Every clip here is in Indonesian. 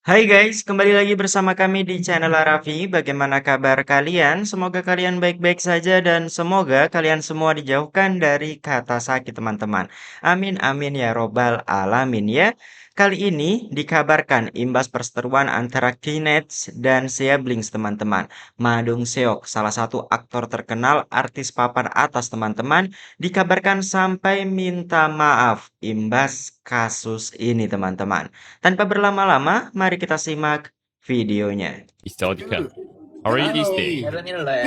Hai guys, kembali lagi bersama kami di channel Raffi. Bagaimana kabar kalian? Semoga kalian baik-baik saja dan semoga kalian semua dijauhkan dari kata sakit teman-teman. Amin amin ya robbal alamin ya. Kali ini dikabarkan imbas perseteruan antara Kinets dan Siblings teman-teman. Ma Dong Seok, salah satu aktor terkenal artis papan atas teman-teman, dikabarkan sampai minta maaf imbas kasus ini teman-teman. Tanpa berlama-lama, mari kita simak videonya. 있어 어디야? 그 Already 팬들이 stay.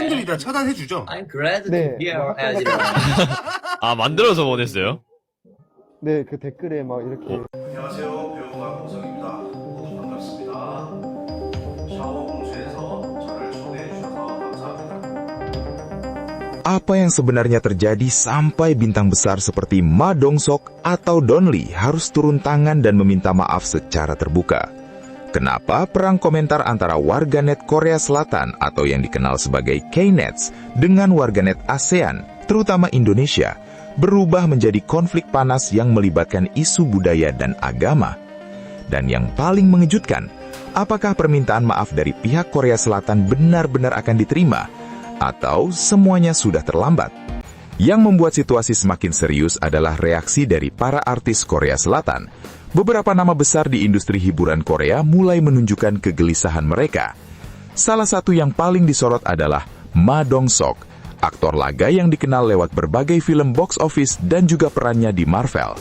팬들이 다 차단해주죠. I'm glad to 네, be 뭐 here 학생 as 같은 well. 아 만들어서 보냈어요? 네, 그 댓글에 막 이렇게 안녕하세요, 배우 강호성입니다. 모두 반갑습니다. 샤워 공주에서 저를 초대해 주셔서 감사합니다. Apa yang sebenarnya terjadi sampai bintang besar seperti Ma Dong-seok atau Don Lee harus turun tangan dan meminta maaf secara terbuka? Kenapa perang komentar antara warganet Korea Selatan atau yang dikenal sebagai K-Nets dengan warganet ASEAN, terutama Indonesia, berubah menjadi konflik panas yang melibatkan isu budaya dan agama? Dan yang paling mengejutkan, apakah permintaan maaf dari pihak Korea Selatan benar-benar akan diterima? Atau semuanya sudah terlambat? Yang membuat situasi semakin serius adalah reaksi dari para artis Korea Selatan. Beberapa nama besar di industri hiburan Korea mulai menunjukkan kegelisahan mereka. Salah satu yang paling disorot adalah Ma Dong-seok, aktor laga yang dikenal lewat berbagai film box office dan juga perannya di Marvel.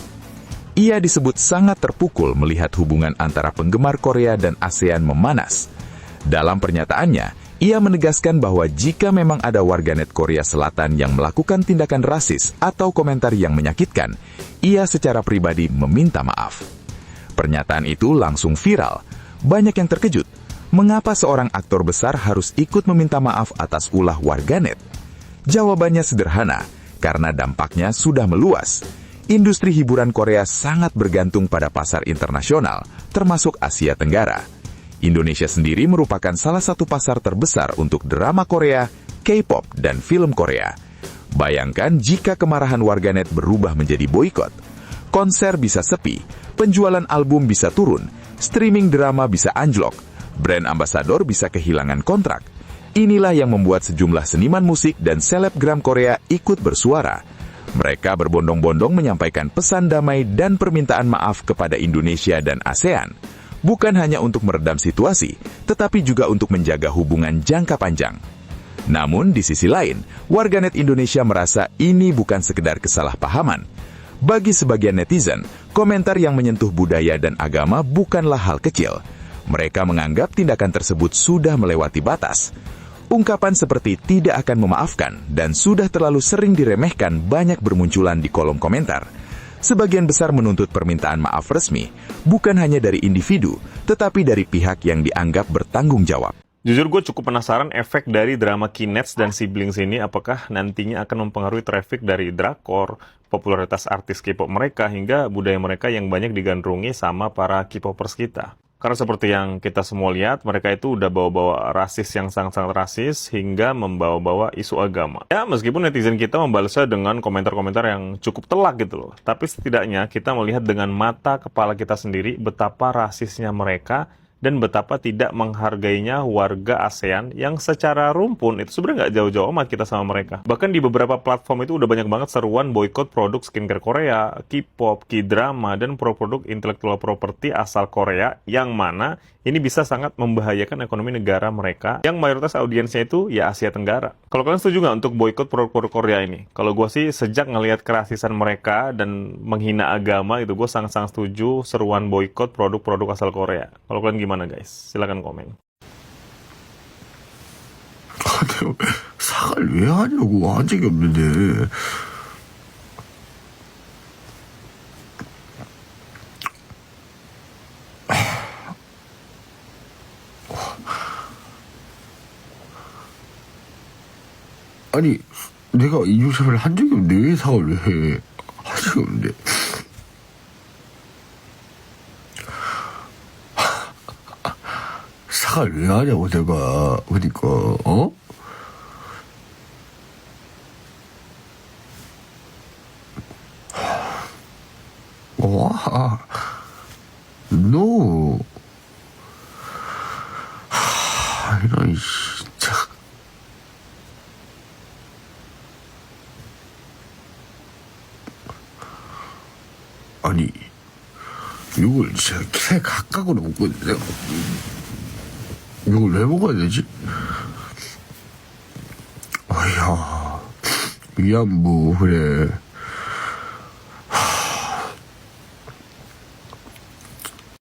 Ia disebut sangat terpukul melihat hubungan antara penggemar Korea dan ASEAN memanas. Dalam pernyataannya, ia menegaskan bahwa jika memang ada warganet Korea Selatan yang melakukan tindakan rasis atau komentar yang menyakitkan, ia secara pribadi meminta maaf. Pernyataan itu langsung viral. Banyak yang terkejut. Mengapa seorang aktor besar harus ikut meminta maaf atas ulah warganet? Jawabannya sederhana, karena dampaknya sudah meluas. Industri hiburan Korea sangat bergantung pada pasar internasional, termasuk Asia Tenggara. Indonesia sendiri merupakan salah satu pasar terbesar untuk drama Korea, K-pop, dan film Korea. Bayangkan jika kemarahan warganet berubah menjadi boikot. Konser bisa sepi, penjualan album bisa turun, streaming drama bisa anjlok, brand ambasador bisa kehilangan kontrak. Inilah yang membuat sejumlah seniman musik dan selebgram Korea ikut bersuara. Mereka berbondong-bondong menyampaikan pesan damai dan permintaan maaf kepada Indonesia dan ASEAN. Bukan hanya untuk meredam situasi, tetapi juga untuk menjaga hubungan jangka panjang. Namun di sisi lain, warganet Indonesia merasa ini bukan sekedar kesalahpahaman. Bagi sebagian netizen, komentar yang menyentuh budaya dan agama bukanlah hal kecil. Mereka menganggap tindakan tersebut sudah melewati batas. Ungkapan seperti tidak akan memaafkan dan sudah terlalu sering diremehkan banyak bermunculan di kolom komentar. Sebagian besar menuntut permintaan maaf resmi, bukan hanya dari individu, tetapi dari pihak yang dianggap bertanggung jawab. Jujur gue cukup penasaran efek dari drama Kinets dan Siblings ini apakah nantinya akan mempengaruhi traffic dari drakor, popularitas artis K-pop mereka, hingga budaya mereka yang banyak digandrungi sama para K-popers kita. Karena seperti yang kita semua lihat, mereka itu udah bawa-bawa rasis yang sangat-sangat rasis hingga membawa-bawa isu agama. Ya, meskipun netizen kita membalasnya dengan komentar-komentar yang cukup telak gitu loh. Tapi setidaknya kita melihat dengan mata kepala kita sendiri betapa rasisnya mereka dan betapa tidak menghargainya warga ASEAN yang secara rumpun itu sebenarnya nggak jauh-jauh amat kita sama mereka. Bahkan di beberapa platform itu udah banyak banget seruan boykot produk skincare Korea, K-pop, K-drama, dan produk intellectual property asal Korea yang mana ini bisa sangat membahayakan ekonomi negara mereka yang mayoritas audiensnya itu ya Asia Tenggara. Kalau kalian setuju nggak untuk boykot produk-produk Korea ini? Kalau gue sih sejak ngelihat kerasisan mereka dan menghina agama itu gue sangat-sangat setuju seruan boykot produk-produk asal Korea. Kalau kalian gimana guys? Silahkan komen. 사과를 왜 하냐고, 한 적이 없는데. 아니, 내가 이중섭을 한 적이 없는데 왜 사과를 왜 해? 한 적이 없는데. 사과를 왜 하냐고, 내가. 그러니까, 어? 와, no. 해라, 진짜. 아니, 이걸 진짜 새 각각으로 먹고 내가 이걸 왜 먹어야 되지? 아야, 위안부 그래.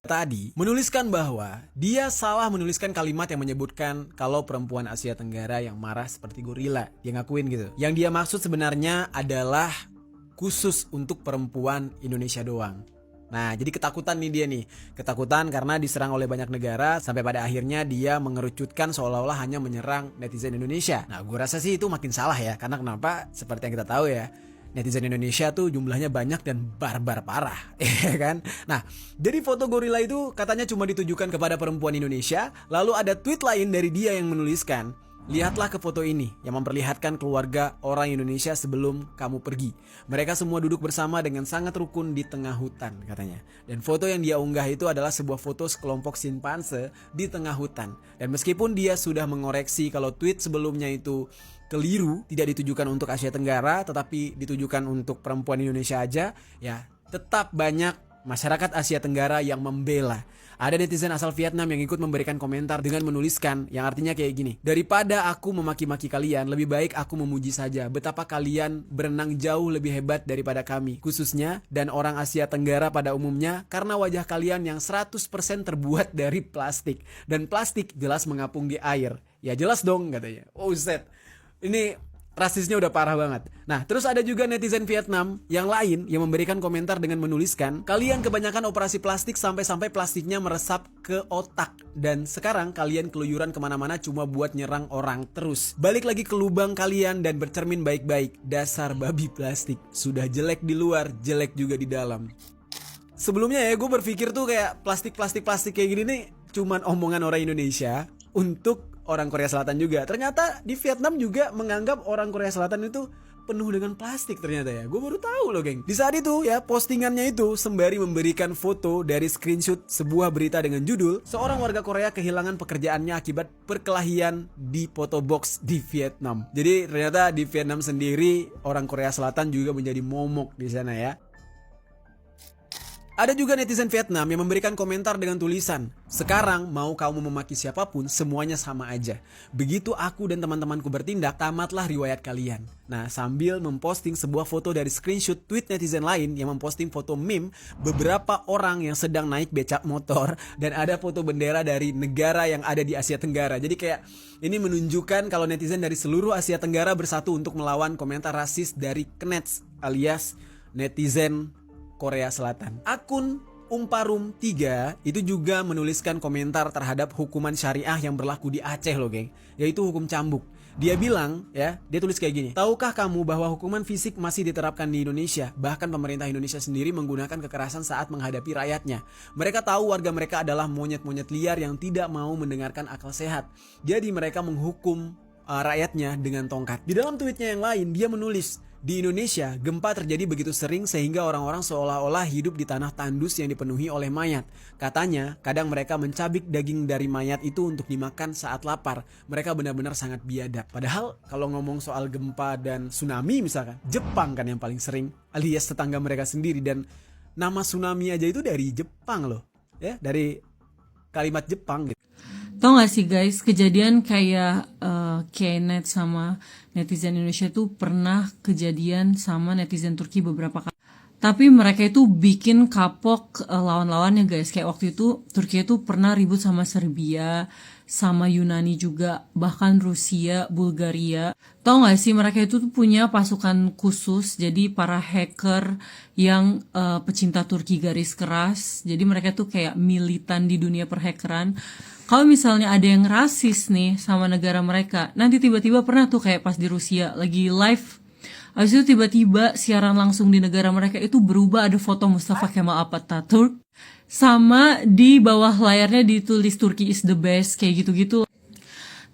Tadi menuliskan bahwa dia salah menuliskan kalimat yang menyebutkan kalau perempuan Asia Tenggara yang marah seperti gorila. Dia ngakuin gitu. Yang dia maksud sebenarnya adalah khusus untuk perempuan Indonesia doang. Nah, jadi ketakutan nih dia nih. Ketakutan karena diserang oleh banyak negara sampai pada akhirnya dia mengerucutkan seolah-olah hanya menyerang netizen Indonesia. Nah, gue rasa sih itu makin salah ya. Karena kenapa? Seperti yang kita tahu ya, netizen Indonesia tuh jumlahnya banyak dan barbar parah, ya kan? Nah, jadi foto gorila itu katanya cuma ditujukan kepada perempuan Indonesia. Lalu ada tweet lain dari dia yang menuliskan, lihatlah ke foto ini yang memperlihatkan keluarga orang Indonesia sebelum kamu pergi. Mereka semua duduk bersama dengan sangat rukun di tengah hutan, katanya. Dan foto yang dia unggah itu adalah sebuah foto sekelompok simpanse di tengah hutan. Dan meskipun dia sudah mengoreksi kalau tweet sebelumnya itu keliru, tidak ditujukan untuk Asia Tenggara, tetapi ditujukan untuk perempuan Indonesia aja, ya tetap banyak masyarakat Asia Tenggara yang membela. Ada netizen asal Vietnam yang ikut memberikan komentar dengan menuliskan yang artinya kayak gini. Daripada aku memaki-maki kalian, lebih baik aku memuji saja betapa kalian berenang jauh lebih hebat daripada kami. Khususnya dan orang Asia Tenggara pada umumnya karena wajah kalian yang 100% terbuat dari plastik. Dan plastik jelas mengapung di air. Ya jelas dong katanya. Oh set. Ini rasisnya udah parah banget. Nah, terus ada juga netizen Vietnam yang lain yang memberikan komentar dengan menuliskan, kalian kebanyakan operasi plastik sampai-sampai plastiknya meresap ke otak. Dan sekarang kalian keluyuran kemana-mana cuma buat nyerang orang terus. Balik lagi ke lubang kalian dan bercermin baik-baik. Dasar babi plastik. Sudah jelek di luar, jelek juga di dalam. Sebelumnya ya gue berpikir tuh kayak plastik kayak gini nih cuman omongan orang Indonesia untuk orang Korea Selatan juga. Ternyata di Vietnam juga menganggap orang Korea Selatan itu penuh dengan plastik ternyata ya. Gue baru tahu loh geng. Di saat itu ya postingannya itu sembari memberikan foto dari screenshot sebuah berita dengan judul seorang warga Korea kehilangan pekerjaannya akibat perkelahian di photo box di Vietnam. Jadi ternyata di Vietnam sendiri orang Korea Selatan juga menjadi momok di sana ya. Ada juga netizen Vietnam yang memberikan komentar dengan tulisan, sekarang mau kamu memaki siapapun semuanya sama aja. Begitu aku dan teman-temanku bertindak, tamatlah riwayat kalian. Nah, sambil memposting sebuah foto dari screenshot tweet netizen lain yang memposting foto meme beberapa orang yang sedang naik becak motor dan ada foto bendera dari negara yang ada di Asia Tenggara. Jadi kayak ini menunjukkan kalau netizen dari seluruh Asia Tenggara bersatu untuk melawan komentar rasis dari Knets alias netizen Korea Selatan. Akun Umparum 3 itu juga menuliskan komentar terhadap hukuman syariah yang berlaku di Aceh loh geng, yaitu hukum cambuk. Dia bilang ya, dia tulis kayak gini, tahukah kamu bahwa hukuman fisik masih diterapkan di Indonesia? Bahkan pemerintah Indonesia sendiri menggunakan kekerasan saat menghadapi rakyatnya. Mereka tahu warga mereka adalah monyet-monyet liar yang tidak mau mendengarkan akal sehat. Jadi mereka menghukum rakyatnya dengan tongkat. Di dalam tweetnya yang lain dia menulis, di Indonesia, gempa terjadi begitu sering sehingga orang-orang seolah-olah hidup di tanah tandus yang dipenuhi oleh mayat. Katanya, kadang mereka mencabik daging dari mayat itu untuk dimakan saat lapar. Mereka benar-benar sangat biadab. Padahal kalau ngomong soal gempa dan tsunami misalkan, Jepang kan yang paling sering, alias tetangga mereka sendiri. Dan nama tsunami aja itu dari Jepang loh, ya, dari kalimat Jepang gitu. Tau gak sih guys, kejadian kayak Knet sama netizen Indonesia tuh pernah kejadian sama netizen Turki beberapa kali. Tapi mereka itu bikin kapok lawan-lawannya guys. Kayak waktu itu Turki itu pernah ribut sama Serbia, sama Yunani juga, bahkan Rusia, Bulgaria. Tau gak sih mereka itu tuh punya pasukan khusus, jadi para hacker yang pecinta Turki garis keras. Jadi mereka tuh kayak militan di dunia perhackeran. Kalau misalnya ada yang rasis nih sama negara mereka, nanti tiba-tiba pernah tuh kayak pas di Rusia lagi live, habis itu tiba-tiba siaran langsung di negara mereka itu berubah, ada foto Mustafa Kemal Atatürk sama di bawah layarnya ditulis Turkey is the best kayak gitu-gitu.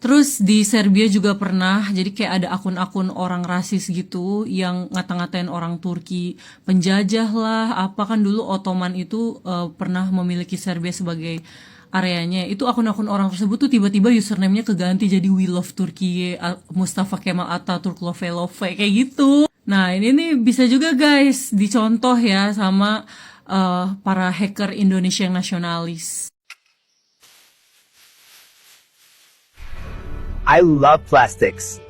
Terus di Serbia juga pernah, jadi kayak ada akun-akun orang rasis gitu yang ngata-ngatain orang Turki penjajah lah, apa kan dulu Ottoman itu pernah memiliki Serbia sebagai areanya. Itu akun-akun orang tersebut tuh tiba-tiba username-nya keganti jadi We Love Turkiye, Mustafa Kemal Atatürk Love Love kayak gitu. Nah, ini nih bisa juga guys dicontoh ya sama para hacker Indonesia yang nasionalis. I love plastics.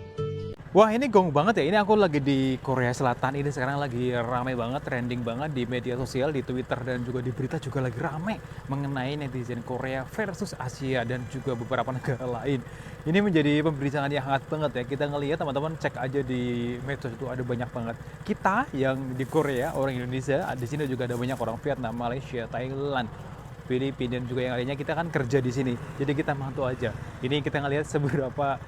Wah, ini gong banget ya. Ini aku lagi di Korea Selatan. Ini sekarang lagi ramai banget, trending banget di media sosial, di Twitter dan juga di berita juga lagi ramai mengenai netizen Korea versus Asia dan juga beberapa negara lain. Ini menjadi pembincangan yang hangat banget ya. Kita ngelihat teman-teman cek aja di medsos itu ada banyak banget. Kita yang di Korea, orang Indonesia, di sini juga ada banyak orang Vietnam, Malaysia, Thailand, Filipina dan juga yang lainnya. Kita kan kerja di sini. Jadi kita mantau aja. Ini kita ngelihat seberapa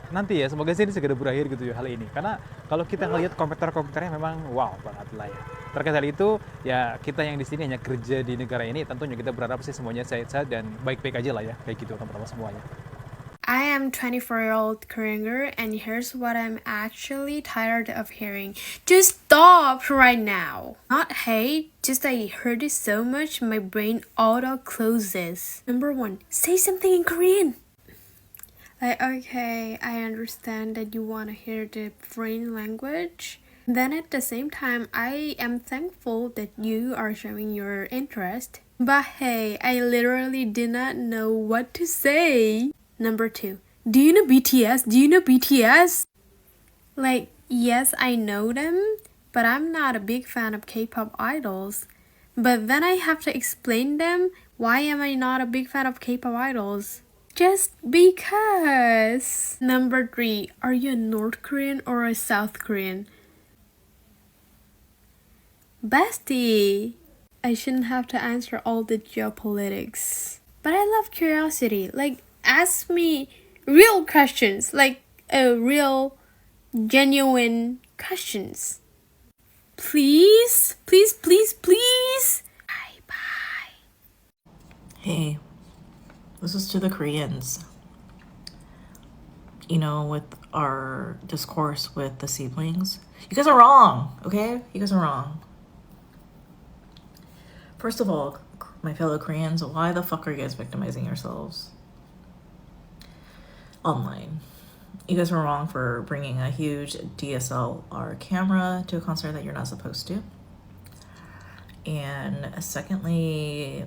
nanti ya, semoga sih ini segera berakhir gitu ya hal ini. Karena kalau kita ngelihat komentar-komentarnya memang wow banget lah ya. Terkait hal itu, ya kita yang di sini hanya kerja di negara ini, tentunya kita berharap sih semuanya sehat-sehat dan baik-baik aja lah ya, kayak gitu teman-teman semuanya. I am 24-year-old Korean girl and here's what I'm actually tired of hearing. Just stop right now. Not hate, just I heard it so much my brain auto closes. Number 1, say something in Korean. Like, okay, I understand that you want to hear the foreign language. Then at the same time, I am thankful that you are showing your interest. But hey, I literally did not know what to say. Number 2, do you know BTS? Do you know BTS? Like, yes, I know them, but I'm not a big fan of K-pop idols. But then I have to explain them, why am I not a big fan of K-pop idols? Just because. Number 3, are you a North Korean or a South Korean? Bestie, I shouldn't have to answer all the geopolitics. But I love curiosity. Like, ask me real questions. Like, real, genuine questions. Please? Please, please, please? Bye. Hey, this is to the Koreans. You know, with our discourse with the siblings. You guys are wrong, okay? You guys are wrong. First of all, my fellow Koreans, why the fuck are you guys victimizing yourselves online? You guys were wrong for bringing a huge DSLR camera to a concert that you're not supposed to. And secondly,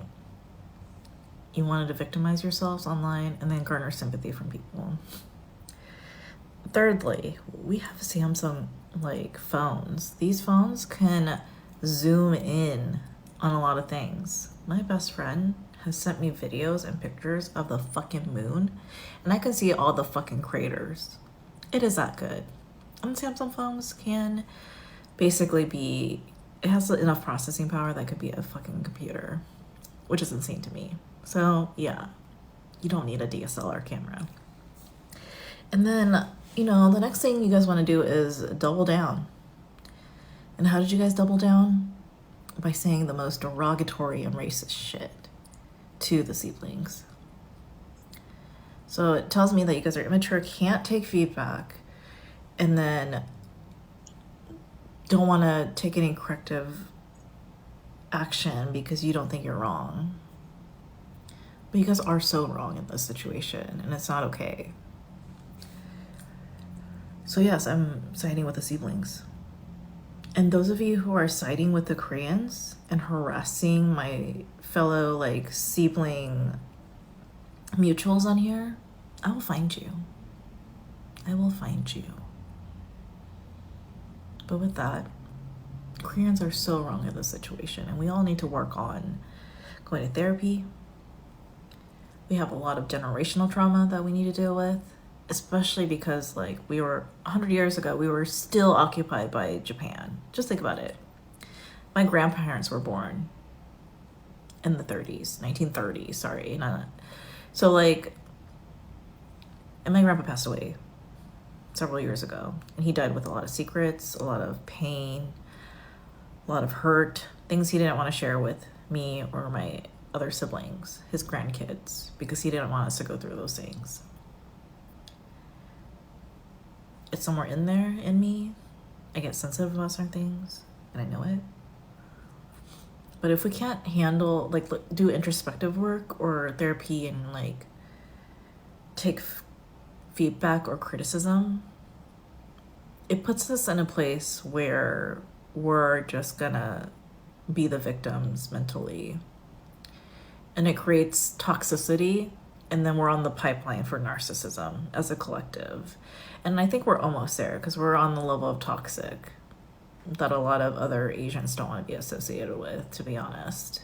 you wanted to victimize yourselves online and then garner sympathy from people. Thirdly, we have Samsung like phones. These phones can zoom in on a lot of things. My best friend has sent me videos and pictures of the fucking moon and I can see all the fucking craters. It is that good. And Samsung phones can basically be, it has enough processing power that could be a fucking computer, which is insane to me. So yeah, you don't need a DSLR camera. And then, you know, the next thing you guys want to do is double down. And how did you guys double down? By saying the most derogatory and racist shit to the siblings. So it tells me that you guys are immature, can't take feedback, and then don't want to take any corrective action because you don't think you're wrong. But you guys are so wrong in this situation, and it's not okay. So yes, I'm siding with the siblings. And those of you who are siding with the Koreans and harassing my fellow like sibling mutuals on here, I will find you. I will find you. But with that, Koreans are so wrong in this situation, and we all need to work on going to therapy. We have a lot of generational trauma that we need to deal with, especially because like we were 100 years ago, we were still occupied by Japan. Just think about it. My grandparents were born in the 30s, 1930s, sorry. So like, and my grandpa passed away several years ago, and he died with a lot of secrets, a lot of pain, a lot of hurt, things he didn't want to share with me or my other siblings, his grandkids, because he didn't want us to go through those things. It's somewhere in there in me. I get sensitive about certain things, and I know it. But if we can't handle, like, do introspective work or therapy and, like, take feedback or criticism, it puts us in a place where we're just gonna be the victims mentally. And it creates toxicity, and then we're on the pipeline for narcissism as a collective. And I think we're almost there because we're on the level of toxic that a lot of other Asians don't want to be associated with, to be honest.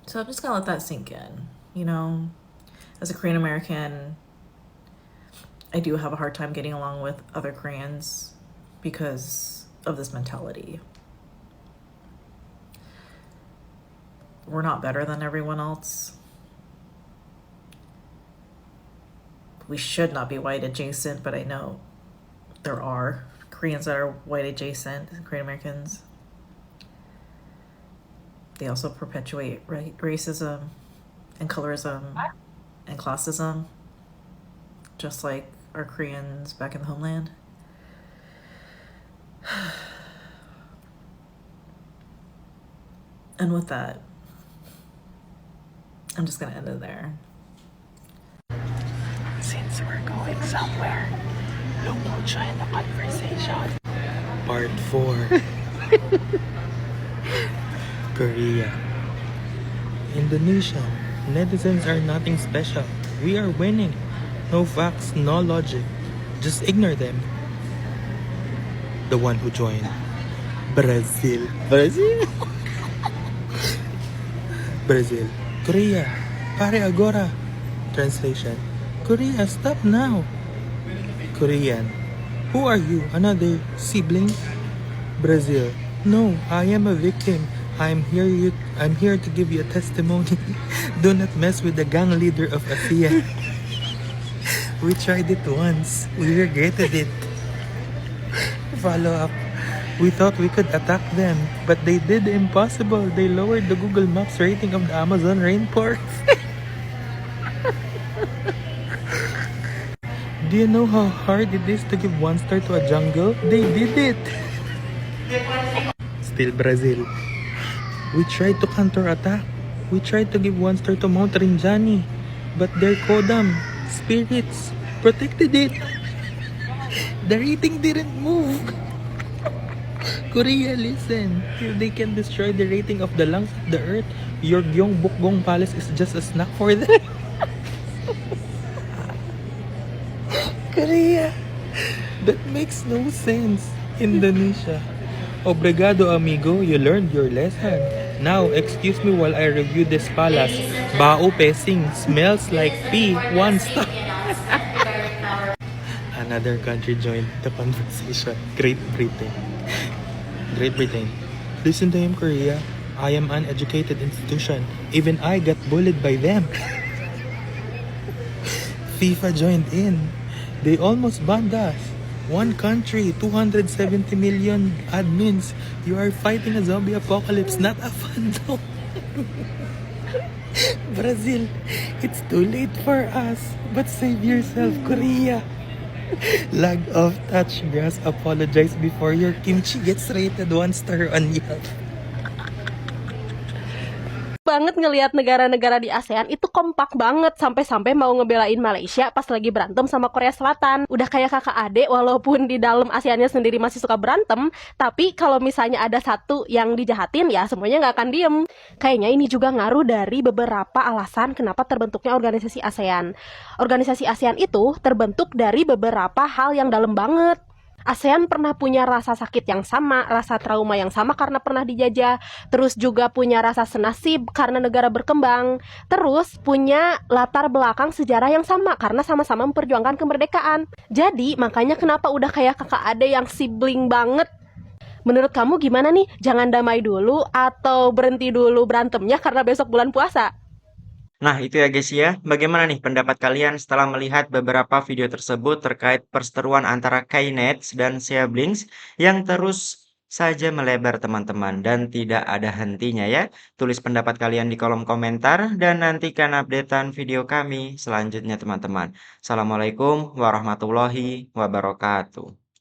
So I'm just gonna let that sink in, you know? As a Korean American, I do have a hard time getting along with other Koreans because of this mentality. We're not better than everyone else. We should not be white adjacent, but I know there are Koreans that are white adjacent, Korean Americans. They also perpetuate racism and colorism and classism, just like our Koreans back in the homeland. And with that, I'm just gonna end it there. Since we're going somewhere, look we'll join the conversation. Part 4. Korea. Indonesia. Netizens are nothing special. We are winning. No facts, no logic. Just ignore them. The one who joined. Brazil. Brazil? Brazil. Korea. Pare agora. Translation. Korea, stop now. Korean. Who are you? Another sibling? Brazil. No, I am a victim. I'm here to give you a testimony. Do not mess with the gang leader of ASEAN. We tried it once. We regretted it. Follow up. We thought we could attack them, but they did the impossible. They lowered the Google Maps rating of the Amazon rainforest. Do you know how hard it is to give 1 star to a jungle? They did it. Still Brazil. We tried to counterattack. We tried to give 1 star to Mount Rinjani, but their Kodam spirits protected it. The rating didn't move. Korea, listen. If they can destroy the rating of the lungs of the earth, your Gyeongbokgung Palace is just a snack for them. Korea. That makes no sense. Indonesia. Obrigado, amigo. You learned your lesson. Now, excuse me while I review this palace. Bao Pesing smells like pee. 1 star. Another country joined the conversation. Great Britain. Great Britain. Listen to him, Korea. I am an educated institution. Even I got bullied by them. FIFA joined in. They almost banned us. 1 country, 270 million admins. You are fighting a zombie apocalypse, not a fandom. Brazil, it's too late for us. But save yourself, Korea. Lag off, touch grass, apologize before your kimchi gets rated 1 star on Yelp. Banget ngelihat negara-negara di ASEAN itu kompak banget sampai-sampai mau ngebelain Malaysia pas lagi berantem sama Korea Selatan. Udah kayak kakak adik walaupun di dalam ASEAN-nya sendiri masih suka berantem, tapi kalau misalnya ada satu yang dijahatin ya semuanya nggak akan diem. Kayaknya ini juga ngaruh dari beberapa alasan kenapa terbentuknya organisasi ASEAN. Organisasi ASEAN itu terbentuk dari beberapa hal yang dalam banget. ASEAN pernah punya rasa sakit yang sama, rasa trauma yang sama karena pernah dijajah, terus juga punya rasa senasib karena negara berkembang, terus punya latar belakang sejarah yang sama karena sama-sama memperjuangkan kemerdekaan. Jadi makanya kenapa udah kayak kakak ade yang sibling banget. Menurut kamu gimana nih? Jangan damai dulu atau berhenti dulu berantemnya karena besok bulan puasa? Nah, itu ya guys ya. Bagaimana nih pendapat kalian setelah melihat beberapa video tersebut terkait perseteruan antara K-Nets dan siblings yang terus saja melebar teman-teman dan tidak ada hentinya ya. Tulis pendapat kalian di kolom komentar dan nantikan updatean video kami selanjutnya teman-teman. Assalamualaikum warahmatullahi wabarakatuh.